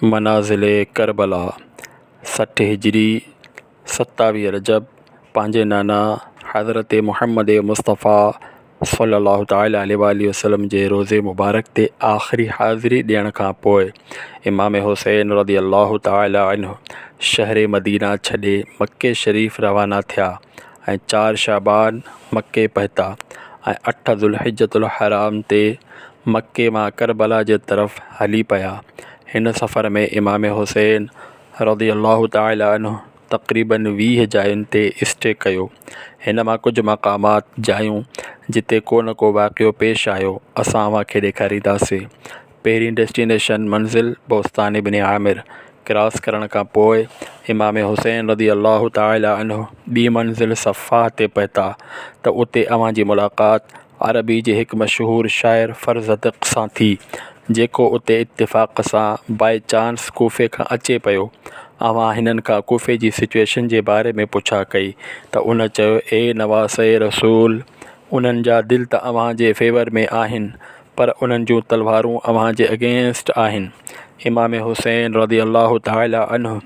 मनाज़िल करबला 60 हिजरी 27 रजब पंहिंजे नाना हज़रत मुहम्मद मुस्तफ़ा सल्लल्लाहु तआला अलैहि वसल्लम जे रोज़े मुबारक ते आख़िरी हाज़िरी ॾियण खां पोइ इमाम हुसैन रज़ियल्लाहु तआला अन्हु शहर मदीना छॾे मक्के शरीफ़ रवाना थिया ऐं 4 शाबान मक्के पहुता ऐं 8 ज़ुल्हिज्जतुल हराम ते मक्के मां करबला जे तरफ़ हली पिया। हिन सफ़र में इमाम हुसैन रज़ियल्लाहु तआला अन्हु तक़रीबन 20 जायुनि ते स्टे कयो। हिन मां कुझु मक़ामात जायूं जिते को न को वाक़ियो पेश आयो असां अव्हांखे ॾेखारींदासीं। पहिरीं डेस्टिनेशन मंज़िल बोस्तान इब्न आमिर क्रॉस करण खां पोइ इमाम हुसैन रज़ियल्लाहु तआला अन्हु ॿी मंज़िल सफ़ा ते पहुता त उते अव्हां जी मुलाक़ात अरबी जे हिकु मशहूरु शाइर फ़रज़दक़ सां थी, जेको उते इत्तिफ़ाक़ सां बाई चांस कूफ़े खां अचे पियो। अव्हां हिननि खां कूफ़े जी सिचुएशन जे बारे में पुछा कई त उन चयो, ए नवासे रसूल, उन्हनि जा दिलि त अव्हां जे फेवर में आहिनि पर उन्हनि जूं तलवारूं अव्हां जे अगेंस्ट आहिनि। इमाम हुसैन रज़ियल्लाहु तआला अन्हु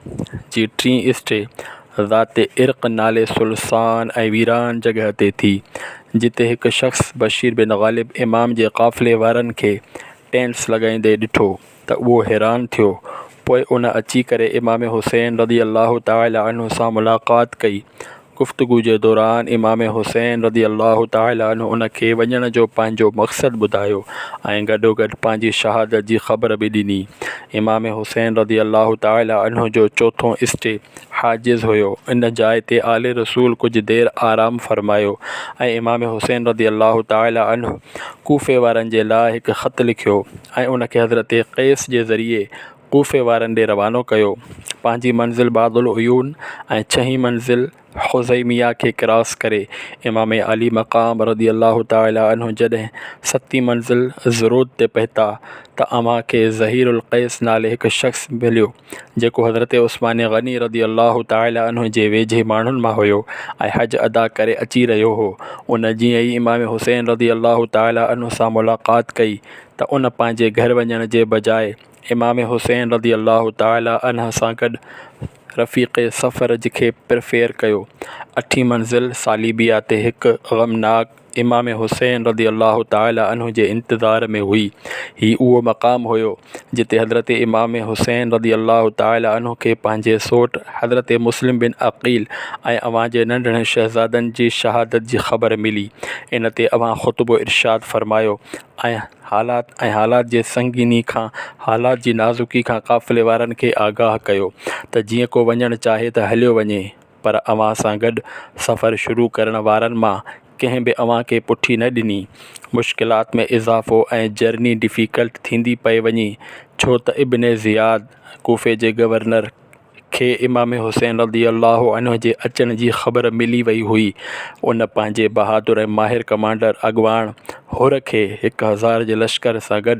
जी टीं स्टे ज़ाते इर्क़ नाले सुलसान ऐं वीरान जॻह ते थी, जिते हिकु शख़्स बशीर बिन ग़ालिब इमाम जे क़ाफ़िले वारनि खे टेंट्स लॻाईंदे ॾिठो त उहो हैरान थियो। पोइ उन अची करे इमाम हुसैन रज़ियल्लाहु तआला अन्हु सां मुलाक़ात कई। गुफ़्तगू जे दौरान इमाम हुसैन रज़ियल्लाहु तआला अन्हु उन खे वञण जो पंहिंजो मक़सदु ॿुधायो ऐं गॾोगॾु पंहिंजी शहादत जी ख़बर बि ॾिनी। इमाम हुसैन रज़ियल्लाहु तआला अन्हु जो चोथों स्टे हाजिज़ हुयो। इन जाइ ते आले रसूल कुझु देरि आराम फ़रमायो ऐं इमाम हुसैन रज़ियल्लाहु तआला अन्हु कूफ़े वारनि जे लाइ हिकु ख़त लिखियो ऐं उन खे हज़रत क़ैस जे ज़रिए कूफ़े वारनि ॾे रवानो कयो। पंहिंजी मंज़िल बादुल उयून ऐं 6हीं मंज़िल ख़ुज़ैमिया खे क्रॉस करे इमाम अली मक़ाम रज़ियल्लाहु तआला अन्हु जॾहिं 7हीं मंज़िल ज़ुरूद ते पहुता त अव्हां खे ज़हीरुल क़ैस नाले हिकु शख़्स मिलियो, जेको हज़रत उस्मान ग़नी रज़ियल्लाहु तआला अन्हु जे वेझे माण्हुनि मां हुयो ऐं हज अदा करे अची रहियो हो। उन जीअं ई इमाम हुसैन रज़ियल्लाहु तआला अन्हु सां मुलाक़ात कई त उन पंहिंजे घर वञण जे बजाए इमाम हुसैन रज़ियल्लाहु तआला अन्हु सां गॾु रफ़ीक़ सफ़र खे प्रिफेयर कयो। 8हीं मंज़िल सालिबिया ते हिकु ग़मनाक इमाम हुसैन रज़ियल्लाहु तआला अन्हु जे इंतज़ार में हुई। हीउ उहो मक़ाम हुयो जिते हज़रत इमाम हुसैन रज़ियल्लाहु तआला अन्हु खे पंहिंजे सौट हज़रत मुस्लिम बिन अक़ील ऐं अव्हां जे नंढड़े शहज़ादनि जी शहादत जी ख़बर मिली। इन ते अव्हां ख़ुतबो इरशाद फ़रमायो ऐं हालात जे संगीनी खां हालात जी नाज़ुकी खां क़ाफ़िले वारनि खे आगाह कयो त जीअं को वञणु चाहे त हलियो वञे, पर अव्हां सां गॾु सफ़र शुरू करण वारनि मां कंहिं बि अव्हां खे पुठी न ॾिनी। मुश्किलात में इज़ाफ़ो ऐं जर्नी डिफ़िकल्ट थींदी पई वञे, छो त इब्न ज़ियाद कूफ़े जे गवर्नर खे इमाम हुसैन रज़ियल्लाहु अन्हु जे अचण जी ख़बर मिली वई हुई। उन पंहिंजे बहादुर ऐं माहिर कमांडर अॻवान हुर खे 1000 जे लश्कर सां गॾु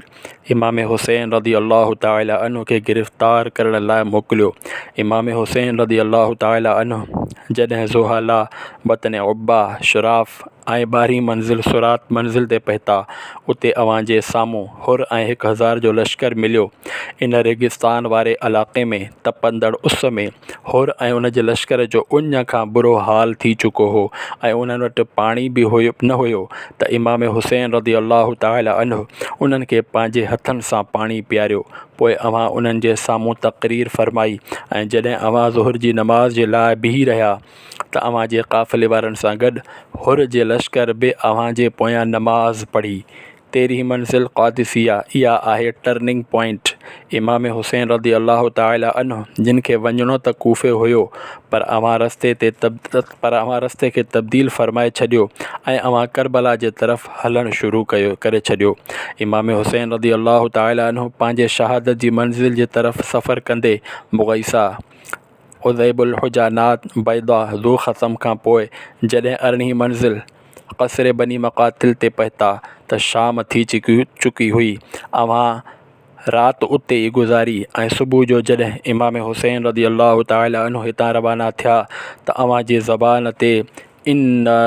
इमाम हुसैन रज़ियल्लाहु तआला अन्हु खे गिरफ़्तार करण लाइ मोकिलियो। इमाम हुसैन रज़ियल्लाहु तआला अन्हु जॾहिं ज़ुहाला, बतन उब्बा, शुराफ़ ऐं 12हीं मंज़िल सुरात मंज़िल ते पहुता, उते अव्हां जे साम्हूं हुर ऐं 1000 जो लश्कर मिलियो। इन रेगिस्तान वारे इलाक़े में तपंदड़ उस में हुर ऐं उन जे लश्कर जो उञ खां बुरो हाल थी चुको हो ऐं उन्हनि वटि पाणी बि न हुयो त इमाम हुसैन रज़ियल्लाहु तआला अन्हु उन्हनि खे पंहिंजे हथनि सां पाणी पीआरियो। पोइ अव्हां उन्हनि जे साम्हूं तक़रीर फ़रमाई ऐं जॾहिं अव्हां ज़ुहर जी नमाज़ जे लाइ बीही रहिया त अव्हां जे क़ाफ़िले वारनि सां गॾु हुर जे लश्कर बि अव्हां जे पोयां नमाज़ पढ़ी। 13हीं मंज़िल क़ादिसिया, इहा आहे टर्निंग पॉइंट। इमाम हुसैन रज़ियल्लाहु तआला अन्हु जिन खे वञिणो त कूफ़े हुयो, पर अव्हां रस्ते खे तब्दील फ़रमाए छॾियो ऐं अव्हां करबला जे तरफ़ हलणु शुरू करे छॾियो। इमाम हुसैन रज़ियल्लाहु तआला अन्हु पंहिंजे शहादत जी मंज़िल जे तरफ़ सफ़र कंदे मुग़ैसा, उज़ैबुल हुजानात, बैदा, ज़ू ख़सम खां पोइ जॾहिं 18हीं मंज़िल क़स्र बनी मक़ातिल ते पहुता त शाम थी चुकी हुई। अव्हां राति उते ई गुज़ारी ऐं सुबुह जो जॾहिं इमाम हुसैन रज़ियल्लाहु तआला अन्हु हितां रवाना थिया त अव्हां जी ज़बान ते इन्ना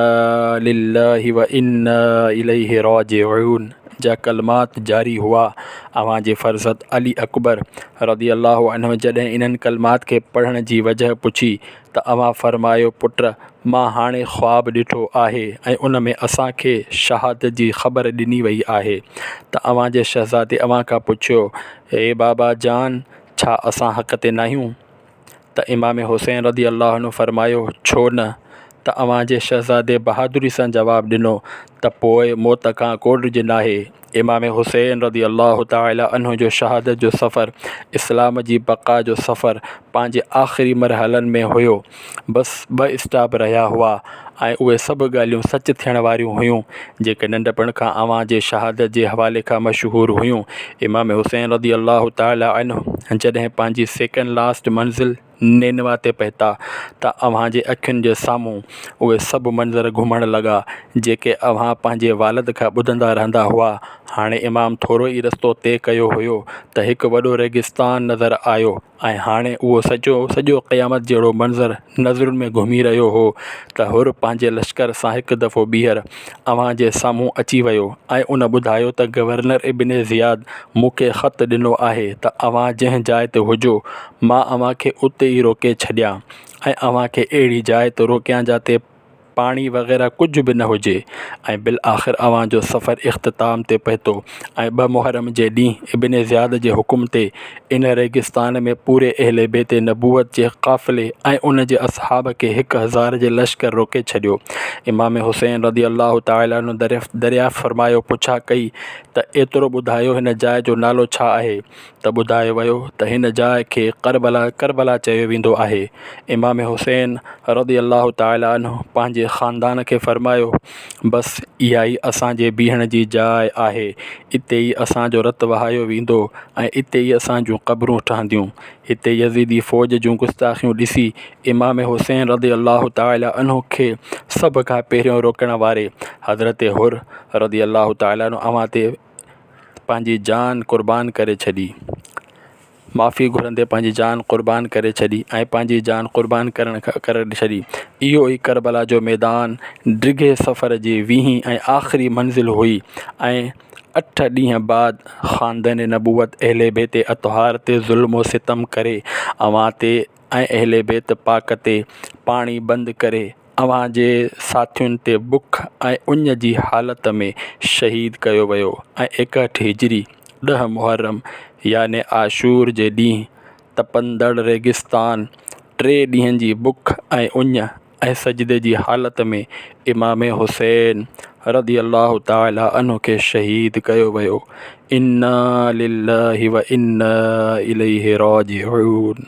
लिल्लाहि व इन्ना इलैहि राजिऊन जा कलमात जारी हुआ। अवां जे फ़र्ज़त अली अकबर रज़ी अल्लाहु अन्हु जॾहिं इन्हनि कलमात खे पढ़ण जी वजह पुछी त अवां फ़रमायो, पुट मां हाणे ख़्वाब ॾिठो आहे ऐं उन में असांखे शहादत जी ख़बर ॾिनी वई आहे त अवां जे शहज़ादे अवां खां पुछियो, हे बाबा जान, छा असां हक़ ते नाहियूं? त इमाम हुसैन रज़ी अल्लाहु अन्हु फ़रमायो, छो न? त अवां जे शहज़ादे बहादुरी सां जवाबु ॾिनो त पोइ मौत खां को ॾिज नाहे। इमाम हुसैन रज़ी अल्लाहु ताला अन्हु जो शहादत जो सफ़र, इस्लाम जी बक़ा जो सफ़र पंहिंजे आख़िरी मरहलनि में हुयो। बसि 2 स्टॉप रहिया हुआ ऐं उहे सभु ॻाल्हियूं सच थियण वारियूं हुयूं जेके नंढपण खां अवां जे शहादत जे हवाले खां मशहूरु हुयूं। इमाम हुसैन रज़ी अल्लाहु ताला अन्हु जॾहिं पंहिंजी सेकेंड लास्ट मंज़िल नेनवा ते पहुता त अव्हां जे अखियुनि जे साम्हूं उहे सभु मंज़र घुमण लॻा जेके अव्हां पंहिंजे वालिद खां ॿुधंदा रहंदा हुआ। हाणे इमाम थोरो ई रस्तो तइ कयो हुयो त हिकु वॾो रेगिस्तान नज़र आयो ऐं हाणे उहो सॼो क़यामत जहिड़ो मंज़र नज़रुनि में घुमी रहियो हो त हुर पंहिंजे लश्कर सां हिकु दफ़ो ॿीहर अव्हां जे साम्हूं अची वियो ऐं उन ॿुधायो त गवर्नर इब्न ज़ियाद मूंखे ख़त ॾिनो आहे त अव्हां जंहिं जाइ ते हुजो मां अव्हां खे उते ई रोके छॾियां ऐं अव्हां खे अहिड़ी जाइ ते रोकियां जाते पाणी वग़ैरह कुझु बि न हुजे। ऐं बिल आख़िर अव्हां जो सफ़रु इख़्तिताम ते पहुतो ऐं 2 मुहर्रम जे ॾींहुं इब्न ज़ियाद जे हुकुम ते इन रेगिस्तान में पूरे अहले बैत नबूवत जे क़ाफ़िले ऐं उन जे असहाब खे 1000 जे लश्कर रोके छॾियो। इमाम हुसैन रज़ी अल्लाहु ताला अन्हु दरियाफ़्त फ़रमायो, पुछा कई त एतिरो ॿुधायो हिन जाइ जो नालो छा आहे? त ॿुधायो वियो त हिन जाइ खे करबला चयो वेंदो आहे। इमाम हुसैन रज़ी अल्लाहु ताला अन्हु पंहिंजे ख़ानदान खे फ़रमायो, बसि इहा ई असांजे बीहण जी जाइ आहे। इते ई असांजो रतु वहायो वेंदो ऐं इते ई असां जूं क़बरूं ठहंदियूं। हिते यज़ीदी फ़ौज जूं गुस्ताखियूं ॾिसी इमाम हुसैन रज़ी अल्लाहु ताला अन्हु खे सभ खां पहिरियों रोकण वारे हज़रत हुर रज़ी अल्लाहु ताला अन्हु अव्हां ते पंहिंजी जान क़ुर्बान करे छॾी, माफ़ी घुरंदे पंहिंजी जान क़ुर्बान करे छॾी ऐं पंहिंजी जान क़ुर्बान करे छॾी। इहो ई करबला जो मैदान डिघे सफ़र जी 20हीं ऐं आख़िरी मंज़िल हुई ऐं 8 ॾींहं बाद ख़ानदान नबूवत अहले बैत अतहार ते ज़ुल्म सितम करे अव्हां ते ऐं अहले बैत पाक ते पाणी बंदि करे अव्हां जे साथियुनि ते बुख ऐं उञ जी हालत में शहीद कयो वियो ऐं 61 हिजरी 10 मुहर्रम याने आशूर जे ॾींहुं तपंदड़ रेगिस्तान 3 ॾींहंनि जी बुख ऐं उञ ऐं सजदे जी हालत में इमाम हुसैन रज़ी अल्लाहु ताला अन्हु खे शहीद कयो वियो। इन्ना लिल्लाहि व इन्ना इलैहि राजिऊन।